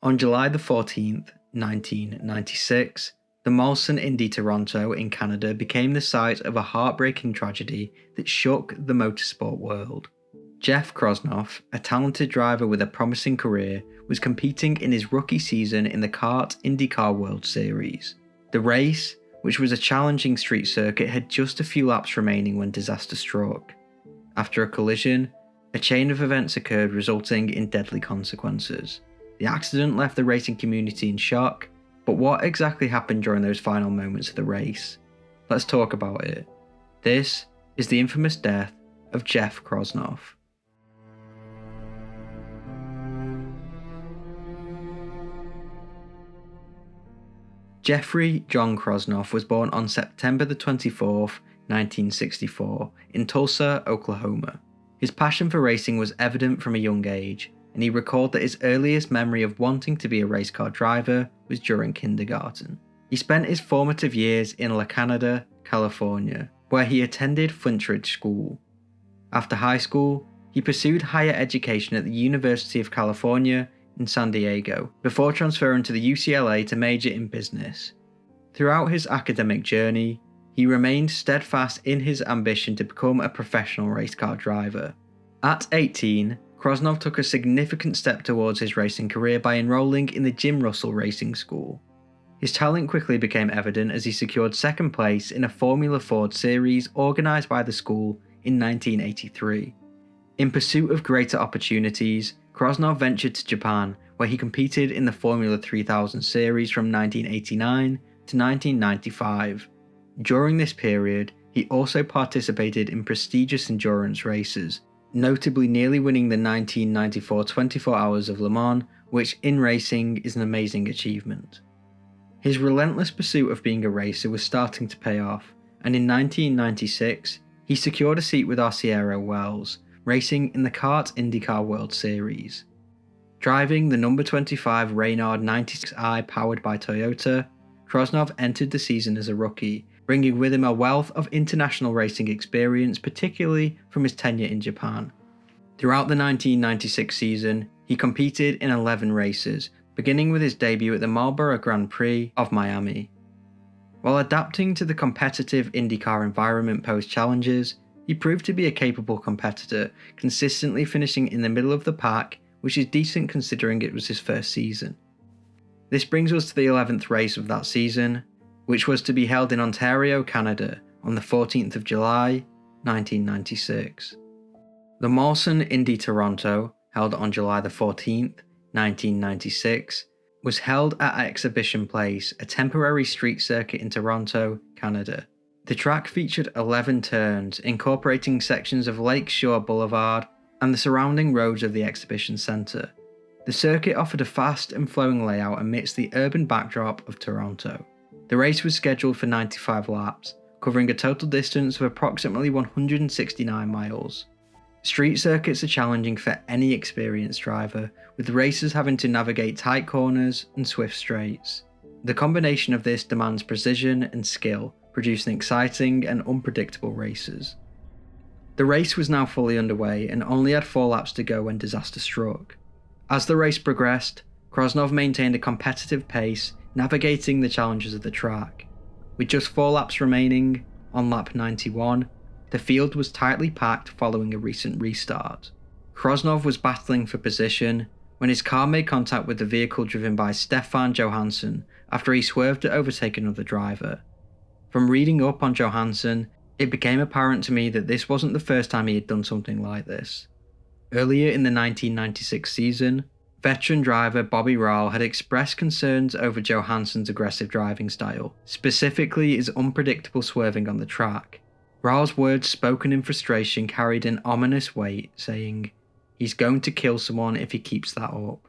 On July the 14th, 1996, the Molson Indy Toronto in Canada became the site of a heartbreaking tragedy that shook the motorsport world. Jeff Krosnoff, a talented driver with a promising career, was competing in his rookie season in the CART IndyCar World Series. The race, which was a challenging street circuit, had just a few laps remaining when disaster struck. After a collision, a chain of events occurred resulting in deadly consequences. The accident left the racing community in shock, but what exactly happened during those final moments of the race? Let's talk about it. This is the infamous death of Jeff Krosnoff. Jeffrey John Krosnoff was born on September the 24th, 1964, in Tulsa, Oklahoma. His passion for racing was evident from a young age, and he recalled that his earliest memory of wanting to be a race car driver was during kindergarten. He spent his formative years in La Canada, California, where he attended Flintridge School. After high school, he pursued higher education at the University of California in San Diego, before transferring to the UCLA to major in business. Throughout his academic journey, he remained steadfast in his ambition to become a professional race car driver. At 18, Krosnoff took a significant step towards his racing career by enrolling in the Jim Russell Racing School. His talent quickly became evident as he secured second place in a Formula Ford series organised by the school in 1983. In pursuit of greater opportunities, Krosnoff ventured to Japan, where he competed in the Formula 3000 series from 1989 to 1995. During this period, he also participated in prestigious endurance races, notably nearly winning the 1994 24 Hours of Le Mans, which in racing is an amazing achievement. His relentless pursuit of being a racer was starting to pay off, and in 1996, he secured a seat with Arciero Wells, racing in the CART IndyCar World Series. Driving the number 25 Reynard 96i powered by Toyota, Krosnoff entered the season as a rookie, bringing with him a wealth of international racing experience, particularly from his tenure in Japan. Throughout the 1996 season, he competed in 11 races, beginning with his debut at the Marlboro Grand Prix of Miami. While adapting to the competitive IndyCar environment posed challenges, he proved to be a capable competitor, consistently finishing in the middle of the pack, which is decent considering it was his first season. This brings us to the 11th race of that season, which was to be held in Ontario, Canada, on the 14th of July, 1996. The Molson Indy Toronto, held on July the 14th, 1996, was held at Exhibition Place, a temporary street circuit in Toronto, Canada. The track featured 11 turns, incorporating sections of Lake Shore Boulevard and the surrounding roads of the exhibition centre. The circuit offered a fast and flowing layout amidst the urban backdrop of Toronto. The race was scheduled for 95 laps, covering a total distance of approximately 169 miles. Street circuits are challenging for any experienced driver, with racers having to navigate tight corners and swift straights. The combination of this demands precision and skill, producing exciting and unpredictable races. The race was now fully underway and only had 4 laps to go when disaster struck. As the race progressed, Krosnoff maintained a competitive pace, navigating the challenges of the track. With just 4 laps remaining, on lap 91, the field was tightly packed following a recent restart. Krosnoff was battling for position when his car made contact with the vehicle driven by Stefan Johansson after he swerved to overtake another driver. From reading up on Johansson, it became apparent to me that this wasn't the first time he had done something like this. Earlier in the 1996 season, veteran driver Bobby Rahal had expressed concerns over Johansson's aggressive driving style, specifically his unpredictable swerving on the track. Rahal's words spoken in frustration carried an ominous weight, saying, "He's going to kill someone if he keeps that up."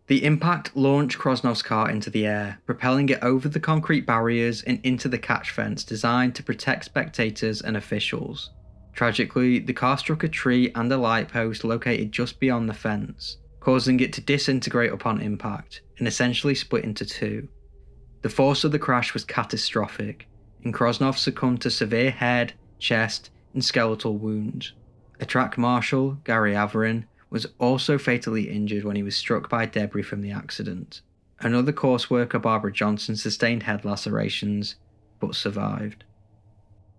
The impact launched Krosnoff's car into the air, propelling it over the concrete barriers and into the catch fence designed to protect spectators and officials. Tragically, the car struck a tree and a light post located just beyond the fence, causing it to disintegrate upon impact and essentially split into two. The force of the crash was catastrophic, and Krosnoff succumbed to severe head, chest, and skeletal wounds. A track marshal, Gary Averin, was also fatally injured when he was struck by debris from the accident. Another course worker, Barbara Johnson, sustained head lacerations, but survived.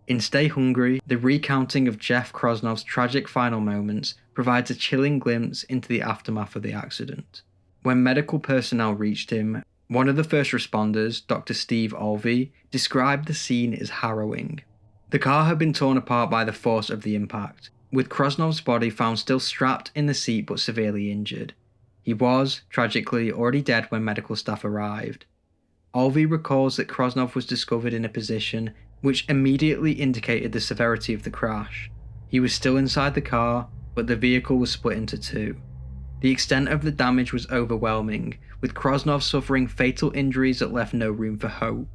In Stay Hungry, the recounting of Jeff Krosnoff's tragic final moments provides a chilling glimpse into the aftermath of the accident. When medical personnel reached him, one of the first responders, Dr. Steve Olvey, described the scene as harrowing. The car had been torn apart by the force of the impact, with Krosnoff's body found still strapped in the seat but severely injured. He was, tragically, already dead when medical staff arrived. Olvey recalls that Krosnoff was discovered in a position which immediately indicated the severity of the crash. He was still inside the car, but the vehicle was split into two. The extent of the damage was overwhelming, with Krosnoff suffering fatal injuries that left no room for hope.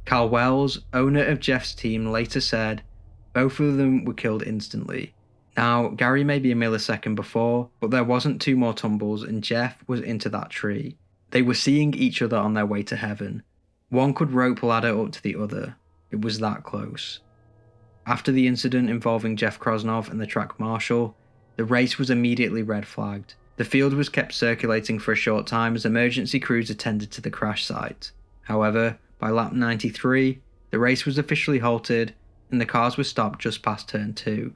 Carl Wells, owner of Jeff's team, later said, "Both of them were killed instantly. Now, Gary may be a millisecond before, but there wasn't two more tumbles and Jeff was into that tree. They were seeing each other on their way to heaven. One could rope ladder up to the other. It was that close." After the incident involving Jeff Krosnoff and the track marshal, the race was immediately red flagged. The field was kept circulating for a short time as emergency crews attended to the crash site. However, by lap 93, the race was officially halted and the cars were stopped just past turn 2.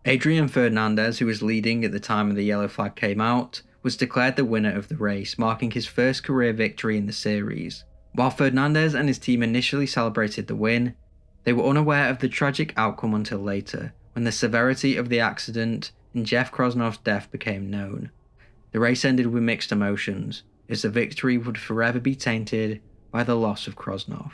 Adrian Fernandez, who was leading at the time the yellow flag came out, was declared the winner of the race, marking his first career victory in the series. While Fernandez and his team initially celebrated the win, they were unaware of the tragic outcome until later, when the severity of the accident and Jeff Krosnoff's death became known. The race ended with mixed emotions, as the victory would forever be tainted by the loss of Krosnoff.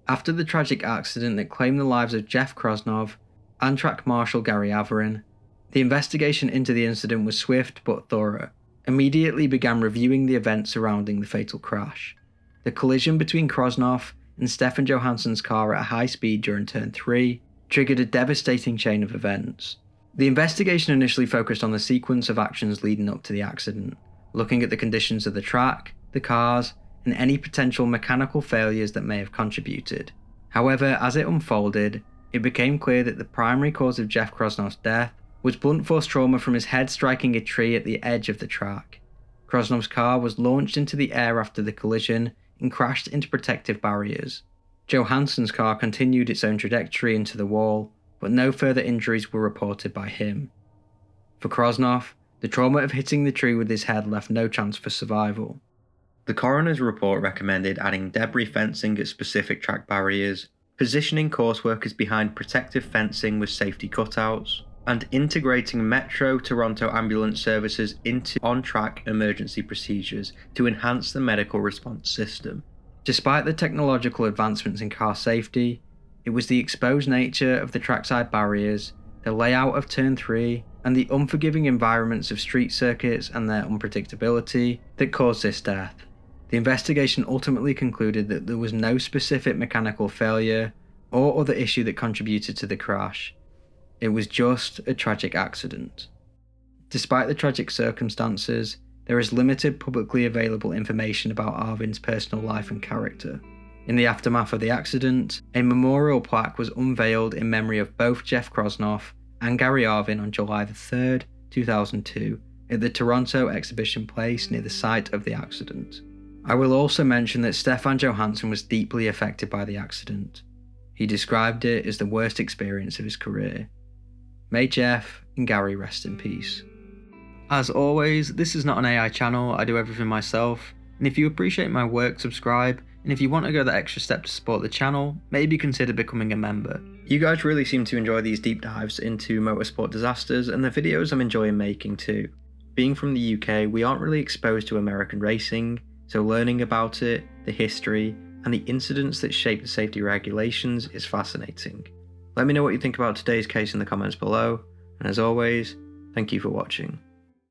After the tragic accident that claimed the lives of Jeff Krosnoff and track marshal Gary Averin, the investigation into the incident was swift but thorough. Immediately began reviewing the events surrounding the fatal crash. The collision between Krosnoff and Stefan Johansson's car at high speed during turn 3 triggered a devastating chain of events. The investigation initially focused on the sequence of actions leading up to the accident, looking at the conditions of the track, the cars, and any potential mechanical failures that may have contributed. However, as it unfolded, it became clear that the primary cause of Jeff Krosnoff's death was blunt force trauma from his head striking a tree at the edge of the track. Krosnoff's car was launched into the air after the collision and crashed into protective barriers. Johansson's car continued its own trajectory into the wall, but no further injuries were reported by him. For Krosnoff, the trauma of hitting the tree with his head left no chance for survival. The coroner's report recommended adding debris fencing at specific track barriers, positioning course workers behind protective fencing with safety cutouts, and integrating Metro Toronto ambulance services into on-track emergency procedures to enhance the medical response system. Despite the technological advancements in car safety, it was the exposed nature of the trackside barriers, the layout of turn 3, and the unforgiving environments of street circuits and their unpredictability that caused this death. The investigation ultimately concluded that there was no specific mechanical failure or other issue that contributed to the crash. It was just a tragic accident. Despite the tragic circumstances, there is limited publicly available information about Arvin's personal life and character. In the aftermath of the accident, a memorial plaque was unveiled in memory of both Jeff Krosnoff and Gary Arvin on July 3, 2002, at the Toronto Exhibition Place near the site of the accident. I will also mention that Stefan Johansson was deeply affected by the accident. He described it as the worst experience of his career. May Jeff and Gary rest in peace. As always, this is not an AI channel, I do everything myself, and if you appreciate my work, subscribe, and if you want to go the extra step to support the channel, maybe consider becoming a member. You guys really seem to enjoy these deep dives into motorsport disasters, and the videos I'm enjoying making too. Being from the UK, we aren't really exposed to American racing, so learning about it, the history, and the incidents that shape the safety regulations is fascinating. Let me know what you think about today's case in the comments below, and as always, thank you for watching.